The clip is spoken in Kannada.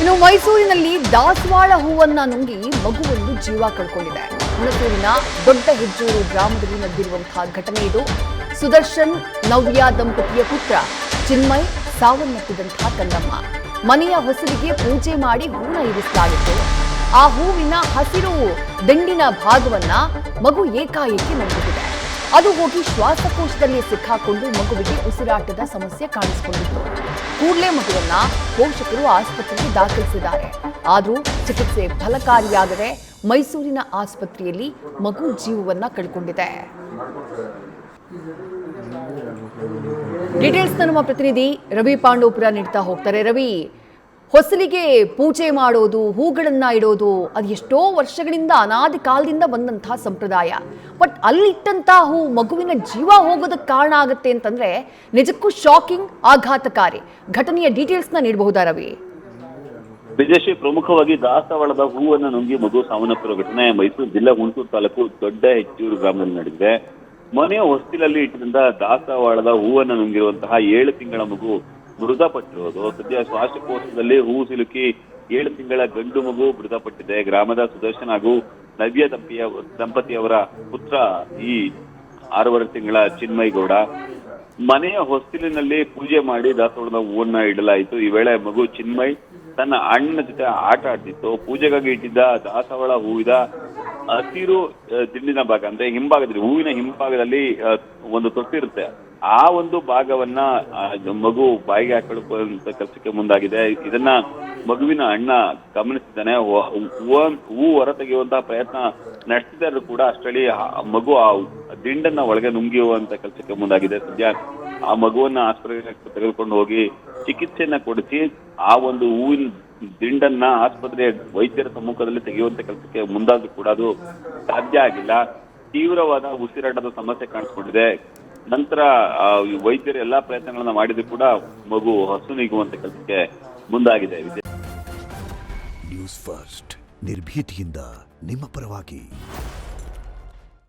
ಇನ್ನು ಮೈಸೂರಿನಲ್ಲಿ ದಾಸವಾಳ ಹೂವನ್ನ ನುಂಗಿ ಮಗುವೊಂದು ಜೀವ ಕಳ್ಕೊಂಡಿದೆ. ಹುಣಸೂರಿನ ದೊಡ್ಡ ಹೆಜ್ಜೂರು ಗ್ರಾಮದಲ್ಲಿ ನಡೆದಿರುವಂತಹ ಘಟನೆ ಇದು. ಸುದರ್ಶನ್ ನವ್ಯ ದಂಪತಿಯ ಪುತ್ರ ಚಿನ್ಮಯ್ ಸಾವನ್ನಪ್ಪಿದಂತಹ ಕಂದಮ್ಮ. ಮನೆಯ ಹೊಸಲಿಗೆ ಪೂಜೆ ಮಾಡಿ ಹೂನ ಇರಿಸಲಾಗಿತ್ತು. ಆ ಹೂವಿನ ಹಸಿರು ದಿಂಡಿನ ಭಾಗವನ್ನ ಮಗು ಏಕಾಏಕಿ ನುಂಗಿದೆ. ಅದು ಹೋಗಿ ಶ್ವಾಸಕೋಶದಲ್ಲಿ ಸಿಕ್ಕಾಕೊಂಡು ಮಗುವಿಗೆ ಉಸಿರಾಟದ ಸಮಸ್ಯೆ ಕಾಣಿಸಿಕೊಂಡಿತ್ತು. ಕೂಡಲೇ ಮಗುವನ್ನ ಪೋಷಕರು ಆಸ್ಪತ್ರೆಗೆ ದಾಖಲಿಸಿದ್ದಾರೆ. ಆದರೂ ಚಿಕಿತ್ಸೆ ಫಲಕಾರಿಯಾಗದೆ ಮೈಸೂರಿನ ಆಸ್ಪತ್ರೆಯಲ್ಲಿ ಮಗು ಜೀವವನ್ನ ಕಳ್ಕೊಂಡಿದೆ. ಡೀಟೇಲ್ಸ್ ನಮ್ಮ ಪ್ರತಿನಿಧಿ ರವಿ ಪಾಂಡವಪುರ ನೀಡ್ತಾ ಹೋಗ್ತಾರೆ. ರವಿ, ಹೊಸಲಿಗೆ ಪೂಜೆ ಮಾಡೋದು, ಹೂಗಳನ್ನ ಇಡೋದು, ಅದು ಎಷ್ಟೋ ವರ್ಷಗಳಿಂದ ಅನಾದಿ ಕಾಲದಿಂದ ಬಂದಂತಹ ಸಂಪ್ರದಾಯ. ಬಟ್ ಅಲ್ಲಿಟ್ಟಂತಹ ಹೂ ಮಗುವಿನ ಜೀವ ಹೋಗೋದಕ್ಕೆ ಕಾರಣ ಆಗುತ್ತೆ ಅಂತಂದ್ರೆ ನಿಜಕ್ಕೂ ಶಾಕಿಂಗ್, ಆಘಾತಕಾರಿ. ಘಟನೆಯ ಡೀಟೇಲ್ಸ್ನ ನೀಡಬಹುದಾ ರವಿ? ವಿಜಯಶ್ರೀ, ಪ್ರಮುಖವಾಗಿ ದಾಸವಾಳದ ಹೂವನ್ನು ನುಂಗಿ ಮಗು ಸಾವನ್ನಪ್ಪಿರುವ ಘಟನೆ ಮೈಸೂರು ಜಿಲ್ಲೆ ಹುಣಸೂರು ತಾಲೂಕು ದೊಡ್ಡ ಹೆಜ್ಜೂರು ಗ್ರಾಮದಲ್ಲಿ ನಡೆದಿದೆ. ಮನೆಯ ಹೊಸ್ತಿಲಲ್ಲಿ ಇಟ್ಟಿದ್ದ ದಾಸವಾಳದ ಹೂವನ್ನು ನುಂಗಿರುವಂತಹ 7 ತಿಂಗಳ ಮಗು ಮೃತಪಟ್ಟಿರುವುದು. ಸದ್ಯ ಶ್ವಾಸಕೋಶದಲ್ಲಿ ಹೂ ಸಿಲುಕಿ 7 ತಿಂಗಳ ಗಂಡು ಮಗು ಮೃತಪಟ್ಟಿದೆ. ಗ್ರಾಮದ ಸುದರ್ಶನ್ ಹಾಗೂ ನವ್ಯ ದಂಪತಿಯವರ ಪುತ್ರ ಈ 6 ತಿಂಗಳ ಚಿನ್ಮಯ್ ಗೌಡ. ಮನೆಯ ಹೊಸ್ತಿಲಿನಲ್ಲಿ ಪೂಜೆ ಮಾಡಿ ದಾಸವಾಳದ ಹೂವನ್ನ ಇಡಲಾಯಿತು. ಈ ವೇಳೆ ಮಗು ಚಿನ್ಮಯ್ ತನ್ನ ಅಣ್ಣನ ಜೊತೆ ಆಟ ಆಡ್ತಿತ್ತು. ಪೂಜೆಗಾಗಿ ಇಟ್ಟಿದ್ದ ದಾಸವಾಳ ಹೂವಿನ ಹಸಿರು ದಿಂಡಿನ ಭಾಗ ಅಂದ್ರೆ ಹಿಂಭಾಗದಲ್ಲಿ, ಹೂವಿನ ಹಿಂಭಾಗದಲ್ಲಿ ಒಂದು ತೊಟ್ಟಿರುತ್ತೆ. ಆ ಒಂದು ಭಾಗವನ್ನ ಮಗು ಬಾಯಿಗೆ ಹಾಕೊಳ್ಳುವಂತ ಕೆಲಸಕ್ಕೆ ಮುಂದಾಗಿದೆ. ಇದನ್ನ ಮಗುವಿನ ಅಣ್ಣ ಗಮನಿಸಿದ್ದಾನೆ. ಹೂ ಹೊರ ತೆಗೆಯುವಂತಹ ಪ್ರಯತ್ನ ನಡೆಸಿದರೂ ಕೂಡ ಅಷ್ಟರಲ್ಲಿ ಮಗು ಆ ದಿಂಡನ್ನ ಒಳಗೆ ನುಂಗಿಯುವಂತ ಕೆಲಸಕ್ಕೆ ಮುಂದಾಗಿದೆ. ಸದ್ಯ ಆ ಮಗುವನ್ನ ಆಸ್ಪತ್ರೆಗೆ ತೆಗೆದುಕೊಂಡು ಹೋಗಿ ಚಿಕಿತ್ಸೆಯನ್ನ ಕೊಡಿಸಿ ಆ ಒಂದು ಹೂವಿನ ದಿಂಡನ್ನ ಆಸ್ಪತ್ರೆಯ ವೈದ್ಯರ ಸಮ್ಮುಖದಲ್ಲಿ ತೆಗೆಯುವಂತ ಕೆಲಸಕ್ಕೆ ಮುಂದಾದ್ರೂ ಕೂಡ ಅದು ಸಾಧ್ಯ ಆಗಿಲ್ಲ. ತೀವ್ರವಾದ ಉಸಿರಾಟದ ಸಮಸ್ಯೆ ಕಾಣಿಸ್ಕೊಂಡಿದೆ. ನಂತರ ವೈದ್ಯರು ಎಲ್ಲಾ ಪ್ರಯತ್ನಗಳನ್ನ ಮಾಡಿದ್ರು ಕೂಡ ಮಗು ಹಸು ನೀಗುವಂತ ಕೆಲಸಕ್ಕೆ ಮುಂದಾಗಿದೆ. ನ್ಯೂಸ್ ಫಸ್ಟ್, ನಿರ್ಭೀತಿಯಿಂದ ನಿಮ್ಮ ಪರವಾಗಿ.